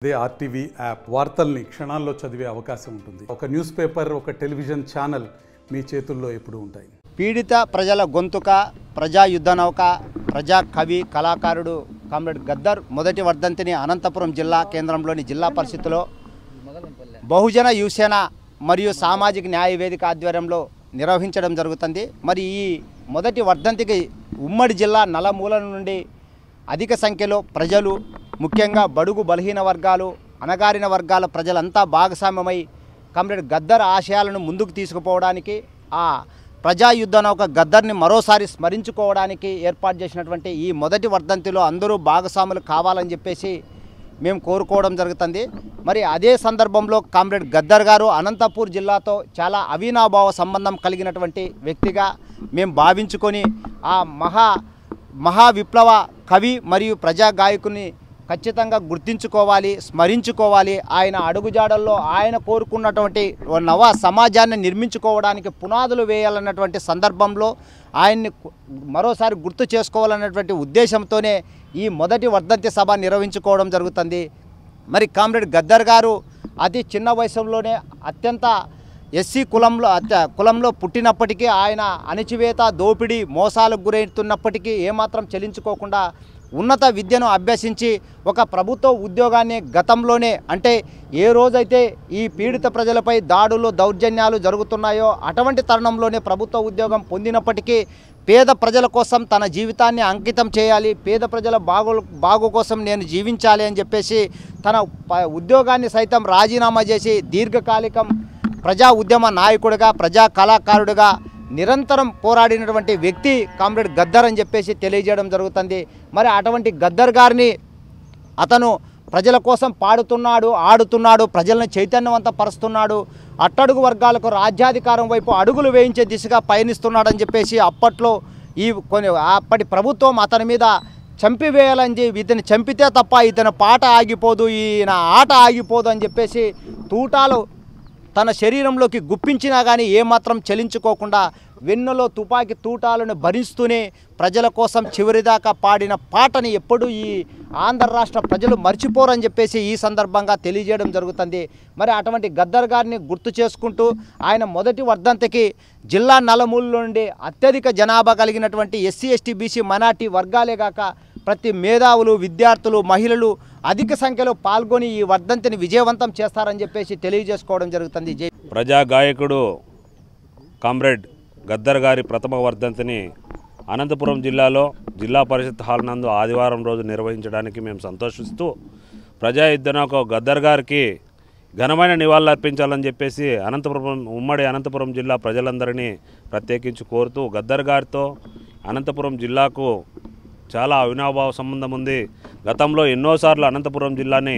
అదే RTV app వార్తల్ని క్షణాల్లో చదివే అవకాశం ఉంటుంది. ఒక న్యూస్ పేపర్, ఒక టెలివిజన్ ఛానల్ మీ చేతుల్లో ఎప్పుడూ ఉంటాయి. పీడిత ప్రజల గొంతుక, ప్రజా యుద్ధ నౌక, ప్రజా కవి, కళాకారుడు కామ్రేడ్ గద్దర్ మొదటి వర్ధంతిని అనంతపురం జిల్లా కేంద్రంలోని జిల్లా పరిషత్తులో బహుజన యువసేన మరియు సామాజిక న్యాయ వేదిక ఆధ్వర్యంలో నిర్వహించడం జరుగుతుంది. మరి ఈ మొదటి వర్ధంతికి ఉమ్మడి జిల్లా నలుమూలల నుండి అధిక సంఖ్యలో ప్రజలు, ముఖ్యంగా బడుగు బలహీన వర్గాలు, అణగారిన వర్గాల ప్రజలంతా భాగస్వామ్యమై కామ్రేడ్ గద్దర్ ఆశయాలను ముందుకు తీసుకుపోవడానికి, ఆ ప్రజాయుద్ధ నౌక గద్దర్ని మరోసారి స్మరించుకోవడానికి ఏర్పాటు చేసినటువంటి ఈ మొదటి వర్ధంతిలో అందరూ భాగస్వాములు కావాలని చెప్పేసి మేము కోరుకోవడం జరుగుతుంది. మరి అదే సందర్భంలో కామ్రేడ్ గద్దర్ గారు అనంతపూర్ జిల్లాతో చాలా అవినాభావ సంబంధం కలిగినటువంటి వ్యక్తిగా మేము భావించుకొని ఆ మహా విప్లవ కవి మరియు ప్రజా గాయకుని ఖచ్చితంగా గుర్తించుకోవాలి, స్మరించుకోవాలి. ఆయన అడుగుజాడల్లో ఆయన కోరుకున్నటువంటి నవ సమాజాన్ని నిర్మించుకోవడానికి పునాదులు వేయాలన్నటువంటి సందర్భంలో ఆయన్ని మరోసారి గుర్తు చేసుకోవాలన్నటువంటి ఉద్దేశంతోనే ఈ మొదటి వర్ధంతి సభ నిర్వహించుకోవడం జరుగుతుంది. మరి కామ్రేడ్ గద్దర్ గారు అతి చిన్న వయసులోనే అత్యంత ఎస్సీ కులంలో పుట్టినప్పటికీ ఆయన అణచివేత, దోపిడీ, మోసాలకు గురవుతున్నప్పటికీ ఏమాత్రం చెల్లించుకోకుండా ఉన్నత విద్యను అభ్యసించి ఒక ప్రభుత్వ ఉద్యోగాన్ని గతంలోనే, అంటే ఏ రోజైతే ఈ పీడిత ప్రజలపై దాడులు, దౌర్జన్యాలు జరుగుతున్నాయో అటువంటి తరుణంలోనే ప్రభుత్వ ఉద్యోగం పొందినప్పటికీ పేద ప్రజల కోసం తన జీవితాన్ని అంకితం చేయాలి, పేద ప్రజల బాగు కోసం నేను జీవించాలి అని చెప్పేసి తన ఉద్యోగాన్ని సైతం రాజీనామా చేసి దీర్ఘకాలికం ప్రజా ఉద్యమ నాయకుడిగా, ప్రజా కళాకారుడిగా నిరంతరం పోరాడినటువంటి వ్యక్తి కామ్రేడ్ గద్దర్ అని చెప్పేసి తెలియజేయడం జరుగుతుంది. మరి అటువంటి గద్దర్ గారిని అతను ప్రజల కోసం పాడుతున్నాడు, ఆడుతున్నాడు, ప్రజలను చైతన్యవంతపరుస్తున్నాడు, అట్టడుగు వర్గాలకు రాజ్యాధికారం వైపు అడుగులు వేయించే దిశగా పయనిస్తున్నాడని చెప్పేసి అప్పటి ప్రభుత్వం అతని మీద చంపివేయాలని చెప్పి, ఇతను చంపితే తప్ప ఇతని పాట ఆగిపోదు, ఈయన ఆట ఆగిపోదు అని చెప్పేసి తూటాలు తన శరీరంలోకి గుప్పించినా కానీ ఏమాత్రం చలించుకోకుండా వెన్నులో తుపాకీ తూటాలను భరిస్తూనే ప్రజల కోసం చివరిదాకా పాడిన పాటని ఎప్పుడూ ఈ ఆంధ్ర రాష్ట్ర ప్రజలు మర్చిపోరని చెప్పేసి ఈ సందర్భంగా తెలియజేయడం జరుగుతుంది. మరి అటువంటి గద్దర్ గారిని గుర్తు చేసుకుంటూ ఆయన మొదటి వర్ధంతికి జిల్లా నలుమూలల నుండి అత్యధిక జనాభా కలిగినటువంటి ఎస్సీ, ఎస్టీ, బీసీ, మైనార్టీ వర్గాలే కాక ప్రతి మేధావులు, విద్యార్థులు, మహిళలు అధిక సంఖ్యలో పాల్గొని ఈ వర్ధంతిని విజయవంతం చేస్తారని చెప్పేసి తెలియజేసుకోవడం జరుగుతుంది. ప్రజా గాయకుడు కామ్రేడ్ గద్దర్ గారి ప్రథమ వర్ధంతిని అనంతపురం జిల్లాలో జిల్లా పరిషత్ హాల్ నందు ఆదివారం రోజు నిర్వహించడానికి మేము సంతోషిస్తూ ప్రజా యుద్ధనౌక గద్దర్ గారికి ఘనమైన నివాళులు అర్పించాలని చెప్పేసి ఉమ్మడి అనంతపురం జిల్లా ప్రజలందరినీ ప్రత్యేకించి కోరుతూ, గద్దర్ గారితో అనంతపురం జిల్లాకు చాలా అవినాభావ సంబంధం ఉంది. గతంలో ఎన్నోసార్లు అనంతపురం జిల్లాని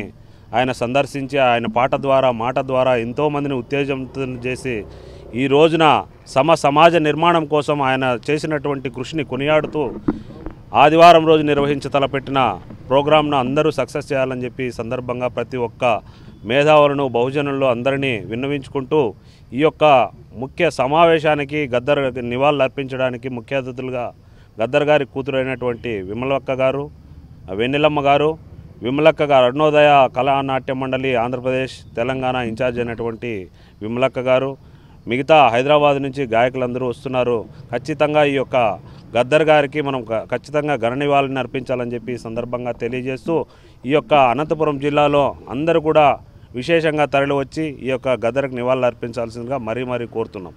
ఆయన సందర్శించి ఆయన పాట ద్వారా, మాట ద్వారా ఎంతోమందిని ఉత్తేజం చేసి ఈ రోజున సమాజ నిర్మాణం కోసం ఆయన చేసినటువంటి కృషిని కొనియాడుతూ ఆదివారం రోజు తలపెట్టిన ప్రోగ్రాంను అందరూ సక్సెస్ చేయాలని చెప్పి సందర్భంగా ప్రతి ఒక్క మేధావులను, బహుజనుల్లో అందరినీ విన్నవించుకుంటూ ఈ యొక్క ముఖ్య సమావేశానికి గద్దర్ నివాళులు అర్పించడానికి ముఖ్య అతిథులుగా గద్దర్ గారి కూతురైనటువంటి విమలక్క గారు, వెన్నెలమ్మ గారు, విమలక్క గారు అరుణోదయ కళానాట్య మండలి ఆంధ్రప్రదేశ్, తెలంగాణ ఇన్ఛార్జ్ అయినటువంటి విమలక్క గారు, మిగతా హైదరాబాద్ నుంచి గాయకులందరూ వస్తున్నారు. ఖచ్చితంగా ఈ యొక్క గద్దర్ గారికి మనం ఖచ్చితంగా ఘన నివాళిని అర్పించాలని చెప్పి సందర్భంగా తెలియజేస్తూ ఈ యొక్క అనంతపురం జిల్లాలో అందరూ కూడా విశేషంగా తరలి వచ్చి ఈ యొక్క గద్దర్కి నివాళులు అర్పించాల్సిందిగా మరీ కోరుతున్నాం.